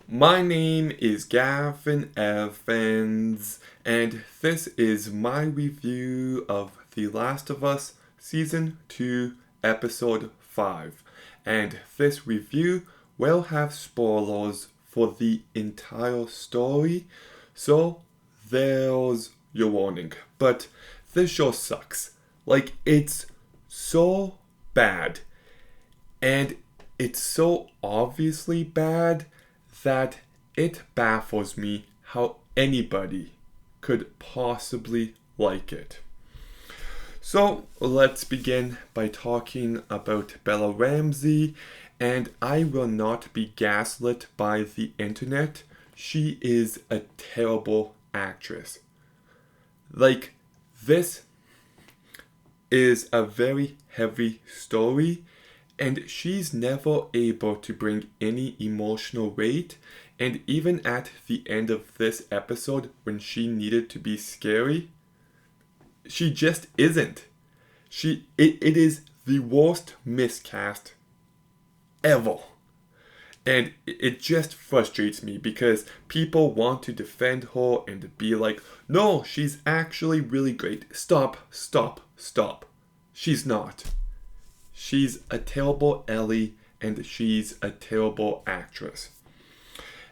My name is Gavin Evans, and this is my review of The Last of Us Season 2, Episode 5. And this review will have spoilers for the entire story, so there's your warning. But this show sucks. It's so bad, and it's so obviously bad that it baffles me how anybody could possibly like it. So let's begin by talking about Bella Ramsey, and I will not be gaslit by the internet. She is a terrible actress. This is a very heavy story, and she's never able to bring any emotional weight. And even at the end of this episode, when she needed to be scary, she just isn't. It is the worst miscast ever. And it just frustrates me because people want to defend her and be like, no, she's actually really great. Stop. She's not. She's a terrible Ellie, and she's a terrible actress.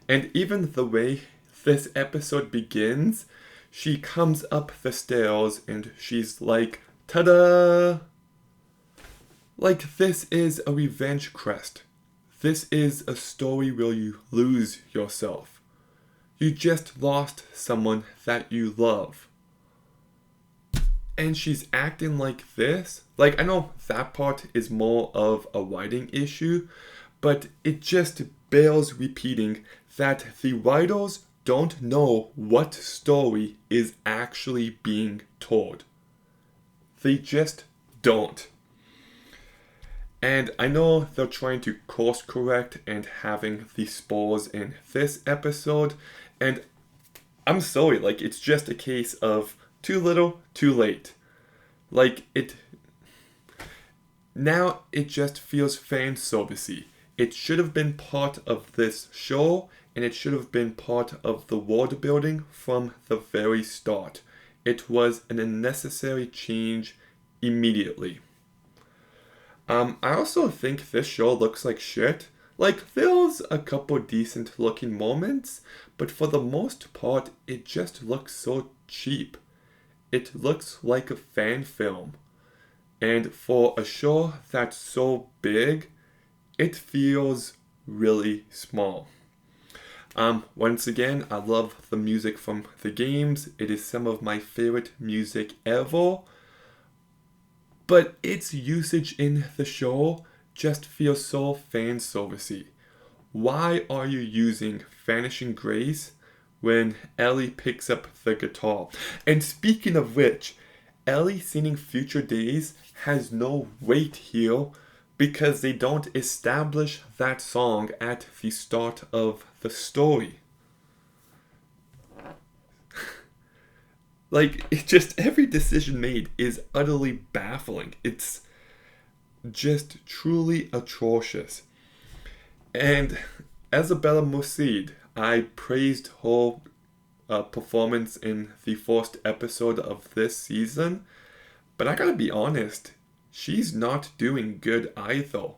And even the way this episode begins, she comes up the stairs and she's like, ta-da! This is a revenge quest. This is a story where you lose yourself. You just lost someone that you love. And she's acting like this. I know that part is more of a writing issue, but it just bears repeating that the writers don't know what story is actually being told. They just don't. And I know they're trying to course correct and having the spoilers in this episode, and I'm sorry, it's just a case of too little, too late. Now it just feels fan servicey. It should have been part of this show, and it should have been part of the world building from the very start. It was an unnecessary change immediately. I also think this show looks like shit. There's a couple decent looking moments, but for the most part, it just looks so cheap. It looks like a fan film. And for a show that's so big, it feels really small. Once again, I love the music from the games. It is some of my favorite music ever. But its usage in the show just feels so fan servicey. Why are you using Vanishing Grace when Ellie picks up the guitar? And speaking of which, Ellie singing Future Days has no weight here because they don't establish that song at the start of the story. Every decision made is utterly baffling. It's just truly atrocious. And Isabella Mossad, I praised her performance in the first episode of this season, but I gotta be honest, she's not doing good either.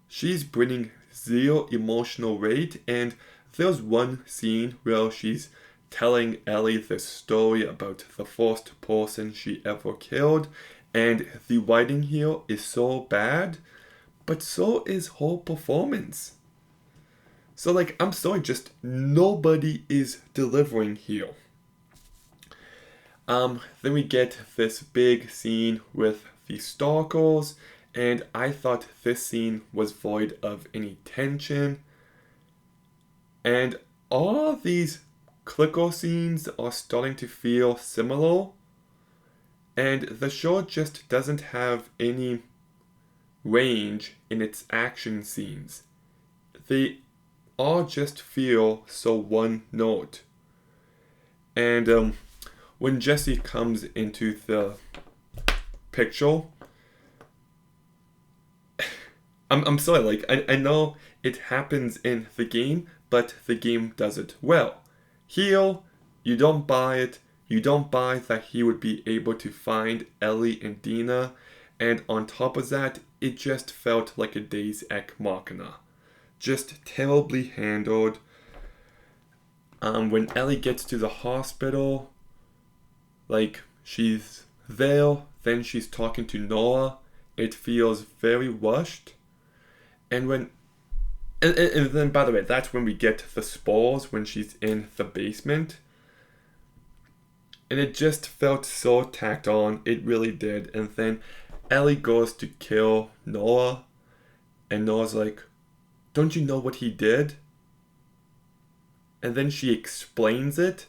She's bringing zero emotional weight, and there's one scene where she's telling Ellie this story about the first person she ever killed, and the writing here is so bad, but so is her performance. So, I'm sorry, just nobody is delivering here. Then we get this big scene with the stalkers, and I thought this scene was void of any tension. And all these clicker scenes are starting to feel similar, and the show just doesn't have any range in its action scenes. They all just feel so one note. And when Jesse comes into the picture, I'm sorry, I know it happens in the game, but the game does it well. Heel, you don't buy it. You don't buy that he would be able to find Ellie and Dina. And on top of that, it just felt like a Deus Ex Machina. Just terribly handled. When Ellie gets to the hospital, like, she's there, then she's talking to Noah. It feels very rushed. And then, by the way, that's when we get the spores, when she's in the basement. And it just felt so tacked on. It really did. And then Ellie goes to kill Noah. And Noah's like, don't you know what he did? And then she explains it.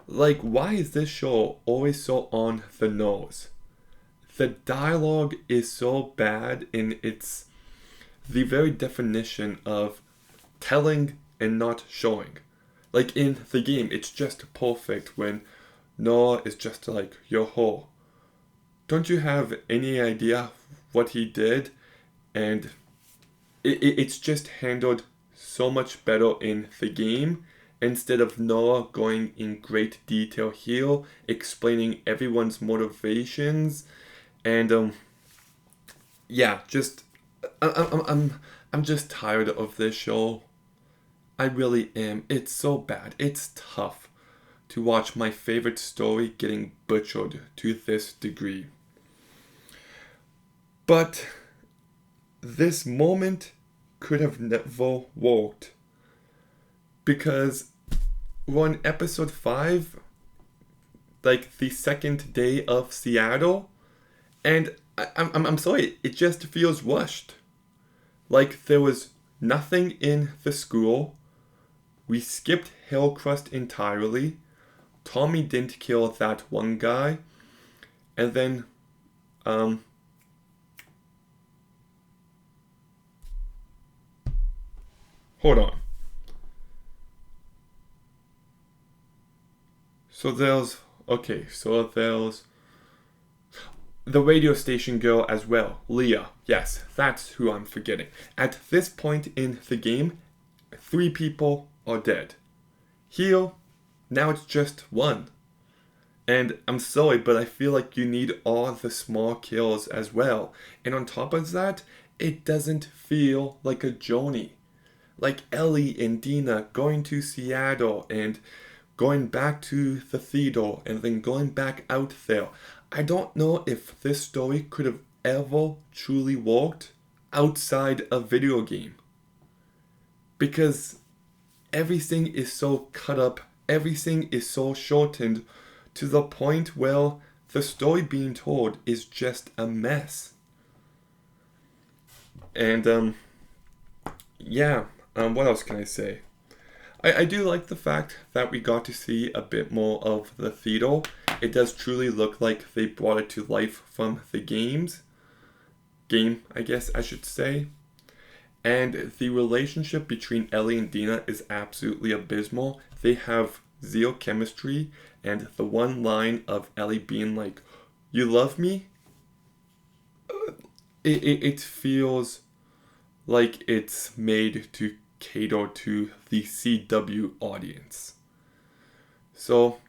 Like, why is this show always so on the nose? The dialogue is so bad in the very definition of telling and not showing. Like in the game, it's just perfect when Noah is just like, yo-ho, don't you have any idea what he did? And it's just handled so much better in the game, instead of Noah going in great detail here, explaining everyone's motivations. And yeah, just I'm just tired of this show. I really am. It's so bad. It's tough to watch my favorite story getting butchered to this degree. But this moment could have never worked, because we're on episode 5, like the second day of Seattle, and I'm sorry, it just feels rushed. Like there was nothing in the school. We skipped Hillcrest entirely. Tommy didn't kill that one guy. And then, hold on. So there's the radio station girl as well, Leah. Yes, that's who I'm forgetting. At this point in the game, 3 people are dead. Here, now it's just 1. And I'm sorry, but I feel like you need all the small kills as well. And on top of that, it doesn't feel like a journey. Like Ellie and Dina going to Seattle and going back to the theater and then going back out there. I don't know if this story could have ever truly worked outside a video game. Because everything is so cut up, everything is so shortened to the point where the story being told is just a mess. And what else can I say? I do like the fact that we got to see a bit more of the theater. It does truly look like they brought it to life from the game, I guess I should say. And the relationship between Ellie and Dina is absolutely abysmal. They have zero chemistry, and the one line of Ellie being like, "You love me?" It feels like it's made to cater to the CW audience. So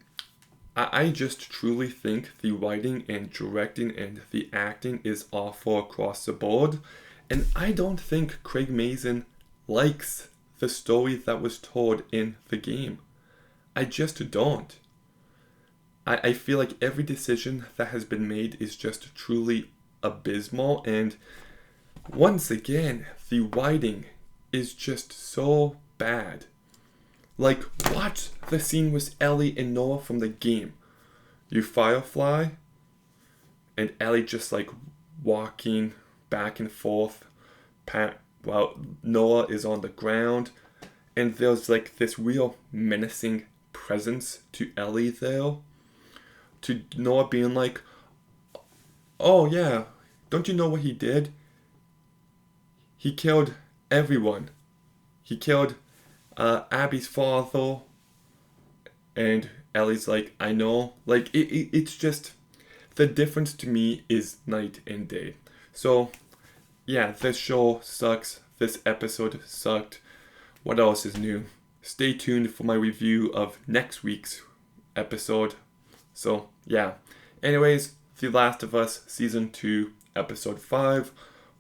I just truly think the writing and directing and the acting is awful across the board. And I don't think Craig Mazin likes the story that was told in the game. I just don't. I feel like every decision that has been made is just truly abysmal. And once again, the writing is just so bad. Like, watch the scene with Ellie and Noah from the game. You Firefly, and Ellie just like walking back and forth while Noah is on the ground, and there's like this real menacing presence to Ellie there, to Noah being like, "Oh yeah, don't you know what he did? He killed everyone. He killed Abby's father." And Ellie's like, "I know." Like, it's just, the difference to me is night and day. So yeah, this show sucks. This episode sucked. What else is new? stay tuned for my review of next week's episode. So, yeah. Anyways, The Last of Us Season 2, Episode 5.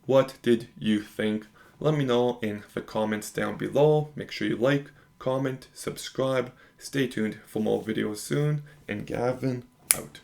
What did you think? Let me know in the comments down below. Make sure you like, comment, subscribe. Stay tuned for more videos soon. And Gavin, out.